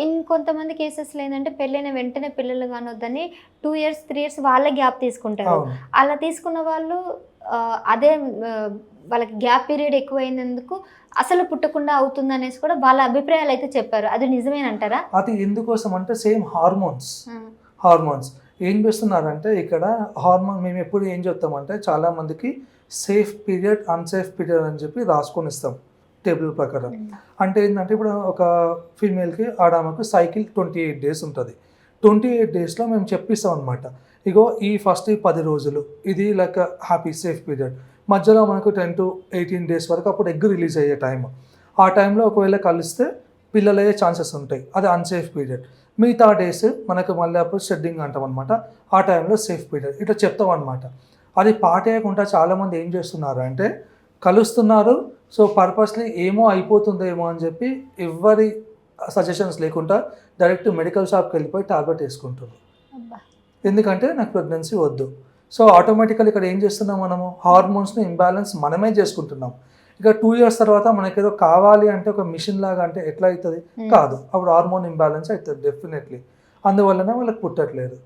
ఇంకొంతమంది కేసెస్లో ఏంటంటే పెళ్ళైన వెంటనే పిల్లలు కానొద్దని 2 ఇయర్స్ 3 ఇయర్స్ వాళ్ళే గ్యాప్ తీసుకుంటారు. అలా తీసుకున్న వాళ్ళు అదే వాళ్ళకి గ్యాప్ పీరియడ్ ఎక్కువైనందుకు అసలు పుట్టకుండా అవుతుంది అనేసి కూడా వాళ్ళ అభిప్రాయాలు అయితే చెప్పారు. అది నిజమేనంటారా? అది ఎందుకోసం అంటే సేమ్ హార్మోన్స్ ఏం చేస్తున్నారంటే ఇక్కడ మేము ఎప్పుడు ఏం చెప్తామంటే చాలా మందికి సేఫ్ పీరియడ్ అన్సేఫ్ పీరియడ్ అని చెప్పి రాసుకొని ఇస్తాం టేబుల్ ప్రకారం. అంటే ఏంటంటే ఇప్పుడు ఒక ఫీమేల్కి ఆడమకు సైకిల్ 28 డేస్ ఉంటుంది. 28 డేస్లో మేము చెప్పిస్తాం అనమాట. ఇగో ఈ ఫస్ట్ 10 రోజులు ఇది లైక్ హ్యాపీ సేఫ్ పీరియడ్. మధ్యలో మనకు 10 to 18 డేస్ వరకు అప్పుడు ఎగ్ రిలీజ్ అయ్యే టైం. ఆ టైంలో ఒకవేళ కలిస్తే పిల్లలు అయ్యే ఛాన్సెస్ ఉంటాయి, అది అన్సేఫ్ పీరియడ్. మిగతా డేస్ మనకు మళ్ళీ అప్పుడు షెడ్డింగ్ అంటాం అనమాట, ఆ టైంలో సేఫ్ పీరియడ్ ఇట్లా చెప్తాం అనమాట. అది పాటేయకుండా చాలామంది ఏం చేస్తున్నారు అంటే కలుస్తున్నారు, సో పర్పస్లీ ఏమో అయిపోతుందేమో అని చెప్పి ఎవరి సజెషన్స్ లేకుండా డైరెక్ట్ మెడికల్ షాప్కి వెళ్ళిపోయి టాబ్లెట్ వేసుకుంటారు. ఎందుకంటే నాకు ప్రెగ్నెన్సీ వద్దు. సో ఆటోమేటికల్ ఇక్కడ ఏం చేస్తున్నాం, మనము హార్మోన్స్ని ఇంబ్యాలెన్స్ మనమే చేసుకుంటున్నాం. ఇక 2 ఇయర్స్ తర్వాత మనకేదో కావాలి అంటే ఒక మిషన్ లాగా అంటే ఎట్లా అవుతుంది, కాదు. అప్పుడు హార్మోన్ ఇంబ్యాలెన్స్ అవుతుంది డెఫినెట్లీ. అందువల్లనే వాళ్ళకి పుట్టట్లేదు.